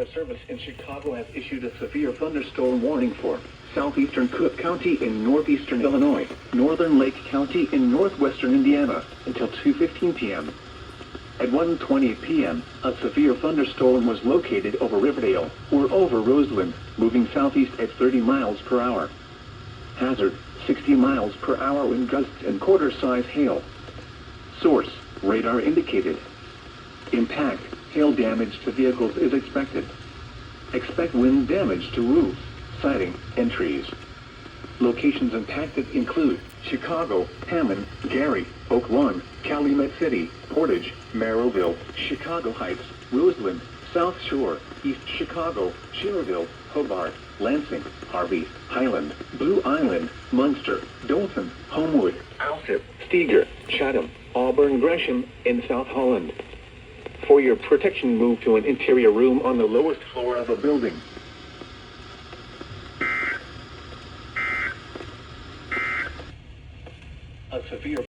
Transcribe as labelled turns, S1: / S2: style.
S1: Weather Service in Chicago has issued a severe thunderstorm warning for southeastern Cook County in northeastern Illinois, northern Lake County in northwestern Indiana until 2:15 p.m. At 1:20 p.m., a severe thunderstorm was located over Riverdale or over Roseland, moving southeast at 30 miles per hour. Hazard, 60 miles per hour wind gusts and quarter-size hail. Source, radar indicated. Impact, hail damage to vehicles is expected. Expect wind damage to roofs, siding, and trees. Locations impacted include Chicago, Hammond, Gary, Oak Lawn, Calumet City, Portage, Merrillville, Chicago Heights, Roseland, South Shore, East Chicago, Cherville, Hobart, Lansing, Harvey, Highland, Blue Island, Munster, Dolphin, Homewood, Alsip, Steger, Chatham, Auburn, Gresham, and South Holland. For your protection, move to an interior room on the lowest floor of a building. A severe